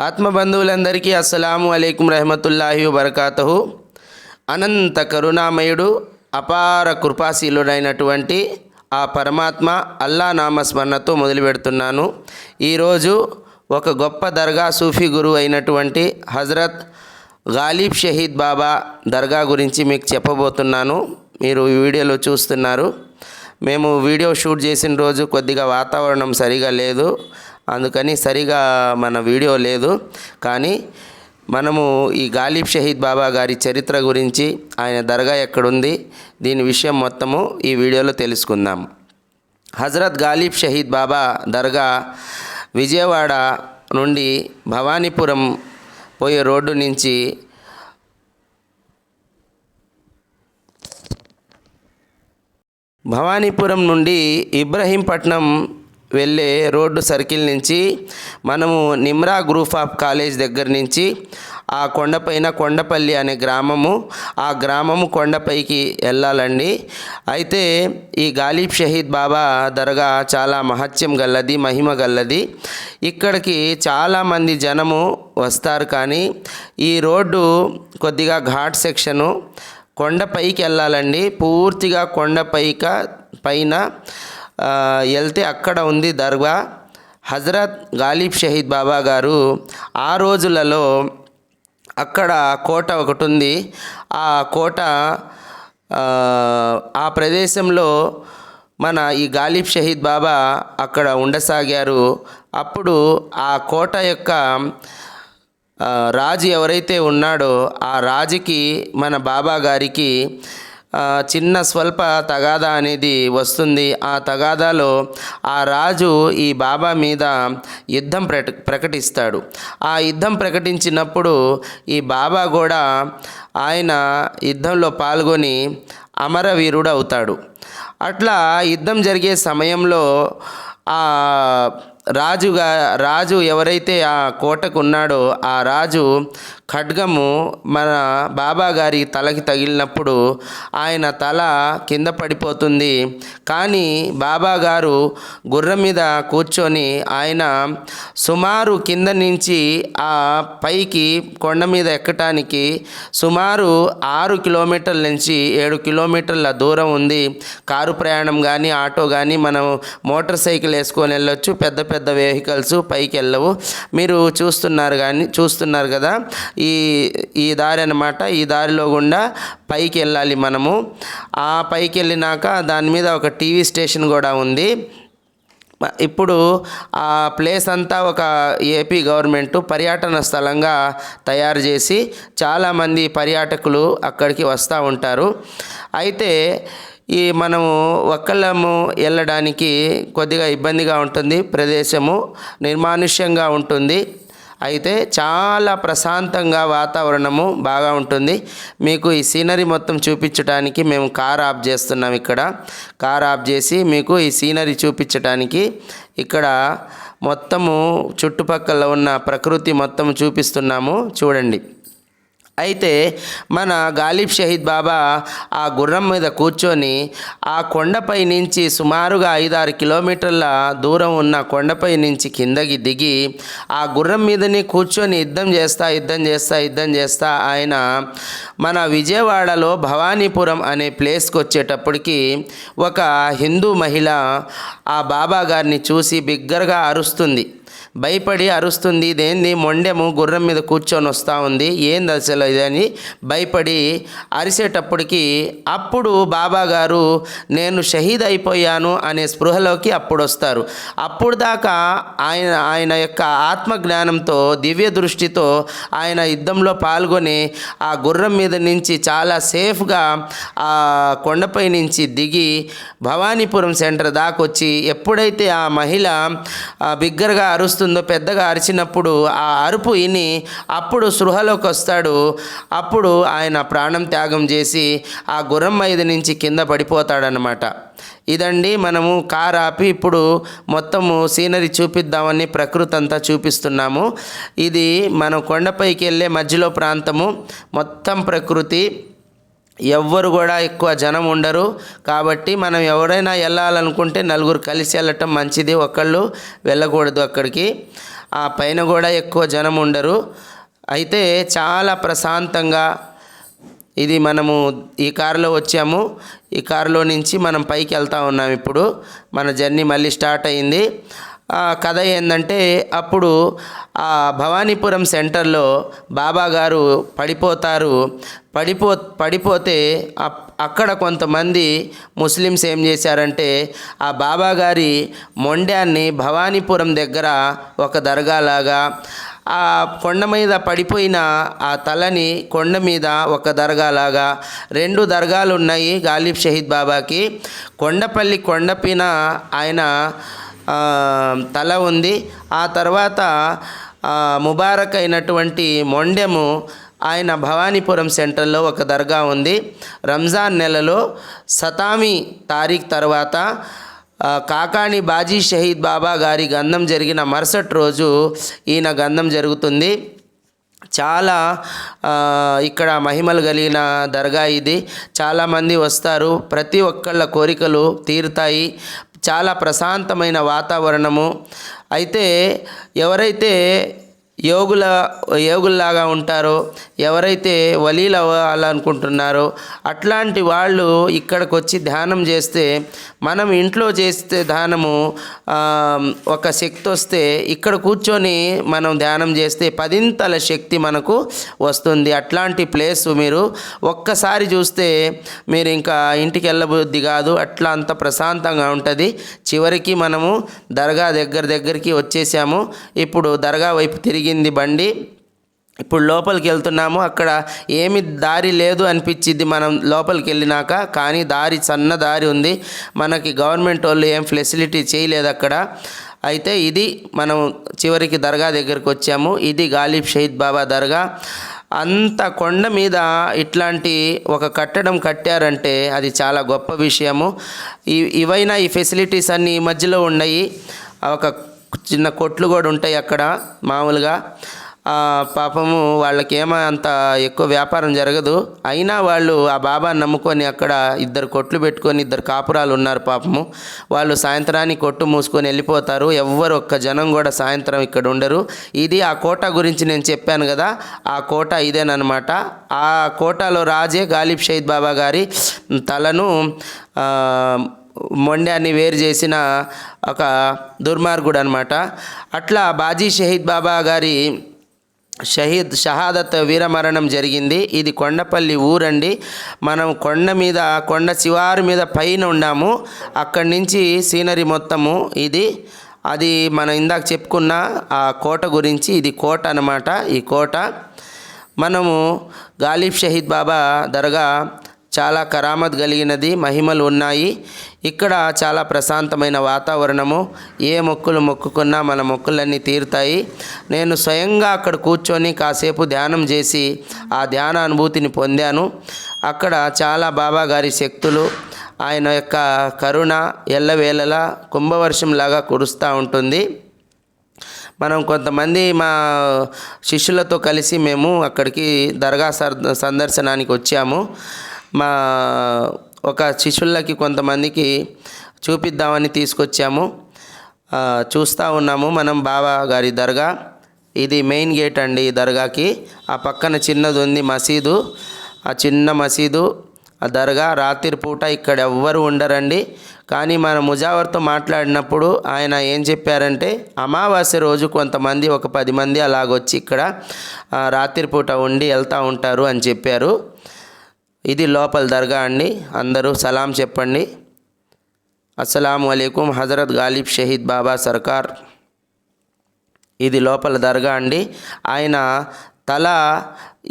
ఆత్మబంధువులందరికీ అస్సలాము అలైకుం రహమతుల్లాహి వబర్కాతుహు. అనంత కరుణామయుడు అపార కృపాశీలుడైనటువంటి ఆ పరమాత్మ అల్లా నామస్మరణతో మొదలు పెడుతున్నాను. ఈరోజు ఒక గొప్ప దర్గా సూఫీ గురువు అయినటువంటి హజరత్ గాలిబ్ షహీద్ బాబా దర్గా గురించి మీకు చెప్పబోతున్నాను. మీరు ఈ వీడియోలో చూస్తున్నారు. మేము వీడియో షూట్ చేసిన రోజు కొద్దిగా వాతావరణం సరిగా లేదు, అందుకని సరిగా మన వీడియో లేదు. కానీ మనము ఈ గాలిబ్ షహీద్ బాబా గారి చరిత్ర గురించి, ఆయన దర్గా ఎక్కడుంది, దీని విషయం మొత్తము ఈ వీడియోలో తెలుసుకుందాం. హజరత్ గాలిబ్ షహీద్ బాబా దర్గా విజయవాడ నుండి భవానీపురం పోయే రోడ్డు నుంచి భవానీపురం నుండి ఇబ్రహీంపట్నం వెళ్ళే రోడ్డు సర్కిల్ నుంచి మనము నిమ్రా గ్రూప్ ఆఫ్ కాలేజ్ దగ్గర నుంచి ఆ కొండపైన కొండపల్లి అనే గ్రామము, ఆ గ్రామము కొండపైకి వెళ్ళాలండి. అయితే ఈ గాలిబ్ షహీద్ బాబా దర్గా చాలా మహత్యం గల్లది, మహిమ గల్లది. ఇక్కడికి చాలామంది జనము వస్తారు. కానీ ఈ రోడ్డు కొద్దిగా ఘాట్ సెక్షను, కొండపైకి వెళ్ళాలండి. పూర్తిగా పైన వెళ్తే అక్కడ ఉంది దర్గా. హజరత్ గాలిబ్ షహీద్ బాబా గారు ఆ రోజులలో అక్కడ కోట ఒకటి ఉంది. ఆ కోట ఆ ప్రదేశంలో మన ఈ గాలిబ్ షహీద్ బాబా అక్కడ ఉండసాగారు. అప్పుడు ఆ కోట యొక్క రాజు ఎవరైతే ఉన్నాడో ఆ రాజుకి మన బాబా గారికి చిన్న స్వల్ప తగాదా అనేది వస్తుంది. ఆ తగాదాలో ఆ రాజు ఈ బాబా మీద యుద్ధం ప్రకటిస్తాడు. ఆ యుద్ధం ప్రకటించినప్పుడు ఈ బాబా కూడా ఆయన యుద్ధంలో పాల్గొని అమరవీరుడు అవుతాడు. అట్లా యుద్ధం జరిగే సమయంలో ఆ రాజు ఎవరైతే ఆ కోటకు ఉన్నాడో ఆ రాజు ఖడ్గము మన బాబా గారి తలకి తగిలినప్పుడు ఆయన తల కింద పడిపోతుంది. కానీ బాబా గారు గుర్రం మీద కూర్చొని ఆయన సుమారు కింద నుంచి ఆ పైకి కొండ మీద ఎక్కటానికి సుమారు 6 కిలోమీటర్ల నుంచి 7 కిలోమీటర్ల దూరం ఉంది. కారు ప్రయాణం కానీ, ఆటో కానీ, మనం మోటార్ సైకిల్ వేసుకొని వెళ్ళొచ్చు. పెద్ద పెద్ద వెహికల్స్ పైకి వెళ్ళవు. మీరు చూస్తున్నారు కదా, ఈ దారి అన్నమాట. ఈ దారిలో గుండా పైకి వెళ్ళాలి మనము. ఆ పైకి వెళ్ళినాక దాని మీద ఒక టీవీ స్టేషన్ కూడా ఉంది. ఇప్పుడు ఆ ప్లేస్ అంతా ఒక ఏపీ గవర్నమెంట్ పర్యాటన స్థలంగా తయారు చేసి చాలామంది పర్యాటకులు అక్కడికి వస్తూ ఉంటారు. అయితే మనము ఒక్కళ్ళము వెళ్ళడానికి కొద్దిగా ఇబ్బందిగా ఉంటుంది. ప్రదేశము నిర్మానుష్యంగా ఉంటుంది. అయితే చాలా ప్రశాంతంగా వాతావరణము బాగా ఉంటుంది. మీకు ఈ సీనరీ మొత్తం చూపించడానికి మేము కార్ ఆఫ్ చేస్తున్నాం. ఇక్కడ కార్ ఆఫ్ చేసి మీకు ఈ సీనరీ చూపించడానికి ఇక్కడ మొత్తము చుట్టుపక్కల ఉన్న ప్రకృతి మొత్తం చూపిస్తున్నాము, చూడండి. అయితే మన గాలిబ్ షహీద్ బాబా ఆ గుర్రం మీద కూర్చొని ఆ కొండపై నుంచి సుమారుగా 5-6 కిలోమీటర్ల దూరం ఉన్న కొండపై నుంచి కిందకి దిగి ఆ గుర్రం మీదనే కూర్చొని యుద్ధం చేస్తా ఆయన మన విజయవాడలో భవానీపురం అనే ప్లేస్కి వచ్చేటప్పటికి ఒక హిందూ మహిళ ఆ బాబా గారిని చూసి బిగ్గరగా అరుస్తుంది, భయపడి అరుస్తుంది. ఇదేంది, మొండెము గుర్రం మీద కూర్చొని వస్తూ ఉంది, ఏంది అసలు ఇదని భయపడి అరిసేటప్పటికి అప్పుడు బాబా గారు నేను షహీద్ అయిపోయాను అనే స్పృహలోకి అప్పుడు వస్తారు. అప్పుడు దాకా ఆయన యొక్క ఆత్మజ్ఞానంతో, దివ్య దృష్టితో ఆయన యుద్ధంలో పాల్గొని ఆ గుర్రం మీద నుంచి చాలా సేఫ్గా ఆ కొండపై నుంచి దిగి భవానీపురం సెంటర్ దాకా వచ్చి ఎప్పుడైతే ఆ మహిళ బిగ్గరగా అరుస్తుందో, పెద్దగా అరిచినప్పుడు ఆ అరుపు విని అప్పుడు సృహలోకి వస్తాడు. అప్పుడు ఆయన ప్రాణం త్యాగం చేసి ఆ గుర్రం మీద నుంచి కింద పడిపోతాడనమాట. ఇదండి, మనము కార్ ఆపి ఇప్పుడు మొత్తము సీనరీ చూపిద్దామని ప్రకృతి అంతా చూపిస్తున్నాము. ఇది మనం కొండపైకి వెళ్ళే మధ్యలో ప్రాంతము, మొత్తం ప్రకృతి. ఎవ్వరు కూడా ఎక్కువ జనం ఉండరు. కాబట్టి మనం ఎవరైనా వెళ్ళాలనుకుంటే నలుగురు కలిసి వెళ్ళటం మంచిది, ఒకళ్ళు వెళ్ళకూడదు అక్కడికి. ఆ పైన కూడా ఎక్కువ జనం ఉండరు. అయితే చాలా ప్రశాంతంగా ఇది మనము ఈ కారులో వచ్చాము. ఈ కారులో నుంచి మనం పైకి వెళ్తూ ఉన్నాం. ఇప్పుడు మన జర్నీ మళ్ళీ స్టార్ట్ అయింది. కథ ఏంటంటే, అప్పుడు ఆ భవానీపురం సెంటర్లో బాబా గారు పడిపోతారు. పడిపోతే అక్కడ కొంతమంది ముస్లిమ్స్ ఏం చేశారంటే, ఆ బాబా గారి మొండ్యాన్ని భవానీపురం దగ్గర ఒక దర్గాలాగా, ఆ కొండ మీద పడిపోయిన ఆ తలని కొండ మీద ఒక దర్గాలాగా 2 దర్గాలు ఉన్నాయి గాలిబ్ షహీద్ బాబాకి. కొండపల్లి కొండపైన ఆయన తల ఉంది. ఆ తర్వాత ముబారక్ అయినటువంటి మొండెము ఆయన భవానీపురం సెంటర్లో ఒక దర్గా ఉంది. రంజాన్ నెలలో సతామి తారీఖు తర్వాత కాకాణి బాజీ షహీద్ బాబా గారి గంధం జరిగిన మరుసటి రోజు ఈయన గంధం జరుగుతుంది. చాలా ఇక్కడ మహిమలు కలిగిన దర్గా ఇది. చాలామంది వస్తారు, ప్రతి ఒక్కళ్ళ కోరికలు తీరుతాయి. చాలా ప్రశాంతమైన వాతావరణము. అయితే ఎవరైతే యోగుల్లాగా ఉంటారో, ఎవరైతే వలీలు అవ్వాలనుకుంటున్నారో అట్లాంటి వాళ్ళు ఇక్కడికి వచ్చి ధ్యానం చేస్తే, మనం ఇంట్లో చేస్తే ధ్యానము ఒక శక్తి వస్తే, ఇక్కడ కూర్చొని మనం ధ్యానం చేస్తే 10 శక్తి మనకు వస్తుంది. అట్లాంటి ప్లేసు మీరు ఒక్కసారి చూస్తే మీరు ఇంకా ఇంటికి వెళ్ళబుద్ధి కాదు, అట్లా అంత ప్రశాంతంగా ఉంటుంది. చివరికి మనము దర్గా దగ్గరికి వచ్చేసాము. ఇప్పుడు దర్గా వైపు తిరిగింది బండి. ఇప్పుడు లోపలికి వెళ్తున్నాము. అక్కడ ఏమి దారి లేదు అనిపించింది మనం లోపలికి వెళ్ళినాక, కానీ సన్న దారి ఉంది. మనకి గవర్నమెంట్ వాళ్ళు ఏం ఫెసిలిటీ చేయలేదు అక్కడ. అయితే ఇది మనం చివరికి దర్గా దగ్గరికి వచ్చాము. ఇది గాలిబ్ షహీద్ బాబా దర్గా. అంత కొండ మీద ఇట్లాంటి ఒక కట్టడం కట్టారంటే అది చాలా గొప్ప విషయము. ఈ ఫెసిలిటీస్ అన్నీ ఈ మధ్యలో ఉన్నాయి. ఒక చిన్న కొట్లు కూడా ఉంటాయి అక్కడ మామూలుగా. పాపము వాళ్ళకి అంత ఎక్కువ వ్యాపారం జరగదు. అయినా వాళ్ళు ఆ బాబాని నమ్ముకొని అక్కడ 2 కొట్లు పెట్టుకొని 2 కాపురాలు ఉన్నారు పాపము. వాళ్ళు సాయంత్రానికి కొట్టు మూసుకొని వెళ్ళిపోతారు. ఎవ్వరు ఒక్క జనం కూడా సాయంత్రం ఇక్కడ ఉండరు. ఇది ఆ కోట గురించి నేను చెప్పాను కదా, ఆ కోట ఇదేనమాట. ఆ కోటలో రాజే గాలిబ్ షహీద్ బాబా గారి తలను మొండ్యాన్ని వేరు చేసిన ఒక దుర్మార్గుడు అనమాట. అట్లా బాజీ షహీద్ బాబా గారి షహాదత్ వీరమరణం జరిగింది. ఇది కొండపల్లి ఊరండి. మనం కొండ శివారు మీద పైన ఉన్నాము. అక్కడి నుంచి సీనరీ మొత్తము అది మనం ఇందాక చెప్పుకున్న ఆ కోట గురించి. ఇది కోట అన్నమాట. ఈ కోట మనము గాలిబ్ షహీద్ బాబా దర్గా చాలా కరామత్ కలిగినది, మహిమలు ఉన్నాయి. ఇక్కడ చాలా ప్రశాంతమైన వాతావరణము. ఏ మొక్కులు మొక్కుకున్నా మన మొక్కులన్నీ తీరుతాయి. నేను స్వయంగా అక్కడ కూర్చొని కాసేపు ధ్యానం చేసి ఆ ధ్యాన అనుభూతిని పొందాను. అక్కడ చాలా బాబా గారి శక్తులు, ఆయన యొక్క కరుణ ఎల్లవేళలా కుంభవర్షంలాగా కురుస్తూ ఉంటుంది. మనం కొంతమంది మా శిష్యులతో కలిసి మేము అక్కడికి దర్గా సందర్శనానికి వచ్చాము. మా ఒక శిష్యులకి కొంతమందికి చూపిద్దామని తీసుకొచ్చాము. చూస్తూ ఉన్నాము మనం బాబా గారి దర్గా. ఇది మెయిన్ గేట్ అండి ఈ దర్గాకి. ఆ పక్కన చిన్నది ఉంది మసీదు. ఆ చిన్న మసీదు, ఆ దర్గా. రాత్రి పూట ఇక్కడ ఎవ్వరు ఉండరండి. కానీ మన ముజావర్తో మాట్లాడినప్పుడు ఆయన ఏం చెప్పారంటే, అమావాస్య రోజు కొంతమంది ఒక 10 మంది అలాగొచ్చి ఇక్కడ రాత్రిపూట ఉండి వెళ్తూ ఉంటారు అని చెప్పారు. ఇది లోపల దర్గా అండి. అందరూ సలాం చెప్పండి. అస్సలాము అలైకుం హజరత్ గాలిబ్ షహీద్ బాబా సర్కార్. ఇది లోపల దర్గా అండి. ఆయన తల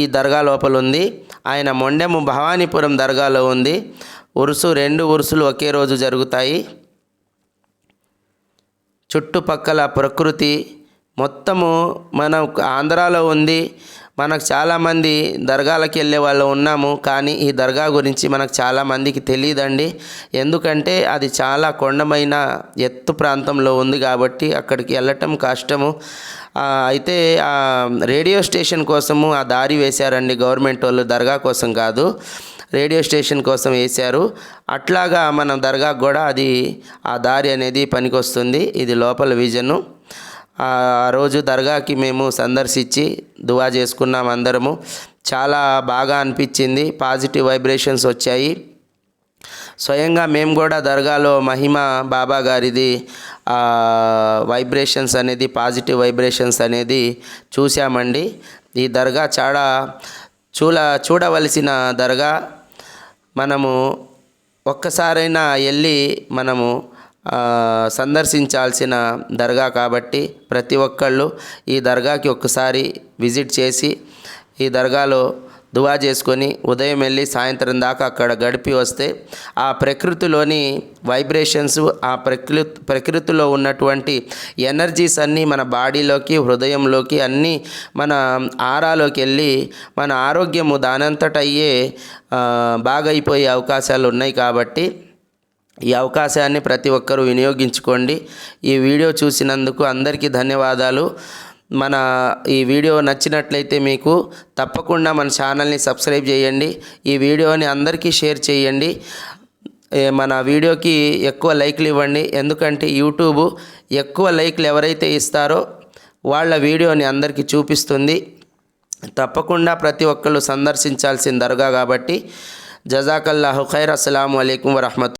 ఈ దర్గా లోపల ఉంది. ఆయన మొండెము భవానీపురం దర్గాలో ఉంది. 2 ఉరుసులు ఒకే రోజు జరుగుతాయి. చుట్టుపక్కల ప్రకృతి మొత్తము మన ఆంధ్రాలో ఉంది. మనకు చాలామంది దర్గాలకు వెళ్ళే వాళ్ళు ఉన్నాము, కానీ ఈ దర్గా గురించి మనకు చాలామందికి తెలియదండి. ఎందుకంటే అది చాలా కొండమైన ఎత్తు ప్రాంతంలో ఉంది కాబట్టి అక్కడికి వెళ్ళటం కష్టము. అయితే రేడియో స్టేషన్ కోసము ఆ దారి వేశారండి గవర్నమెంట్ వాళ్ళు, దర్గా కోసం కాదు. రేడియో స్టేషన్ కోసం వేశారు. అట్లాగా మనం దర్గా కూడా అది ఆ దారి అనేది పనికొస్తుంది. ఇది లోపల విజను. ఆ రోజు దర్గాకి మేము సందర్శించి దువా చేసుకున్నాం అందరము. చాలా బాగా అనిపించింది, పాజిటివ్ వైబ్రేషన్స్ వచ్చాయి. స్వయంగా మేము కూడా దర్గాలో మహిమ బాబా గారిది వైబ్రేషన్స్ అనేది, పాజిటివ్ వైబ్రేషన్స్ అనేది చూసామండి. ఈ దర్గా చాలా చూడవలసిన దర్గా. మనము ఒక్కసారైనా వెళ్ళి మనము సందర్శించాల్సిన దర్గా కాబట్టి ప్రతి ఒక్కళ్ళు ఈ దర్గాకి ఒక్కసారి విజిట్ చేసి ఈ దర్గాలో దువా చేసుకొని ఉదయం వెళ్ళి సాయంత్రం దాకా అక్కడ గడిపి వస్తే ఆ ప్రకృతిలోని వైబ్రేషన్స్, ఆ ప్రకృతిలో ఉన్నటువంటి ఎనర్జీస్ అన్నీ మన బాడీలోకి, హృదయంలోకి, అన్నీ మన ఆరాలోకి వెళ్ళి మన ఆరోగ్యము దానంతట అయ్యే బాగైపోయే అవకాశాలు ఉన్నాయి. కాబట్టి ఈ అవకాశాన్ని ప్రతి ఒక్కరూ వినియోగించుకోండి. ఈ వీడియో చూసినందుకు అందరికీ ధన్యవాదాలు. మన ఈ వీడియో నచ్చినట్లయితే మీకు తప్పకుండా మన ఛానల్ని సబ్స్క్రైబ్ చేయండి. ఈ వీడియోని అందరికీ షేర్ చేయండి. మన వీడియోకి ఎక్కువ లైక్లు ఇవ్వండి. ఎందుకంటే యూట్యూబ్ ఎక్కువ లైక్లు ఎవరైతే ఇస్తారో వాళ్ళ వీడియోని అందరికీ చూపిస్తుంది. తప్పకుండా ప్రతి ఒక్కళ్ళు సందర్శించాల్సిన దర్గా కాబట్టి. జజాకల్లాహు ఖైర్. అస్సలాము అలైకుం వరహమతుల్లాహి.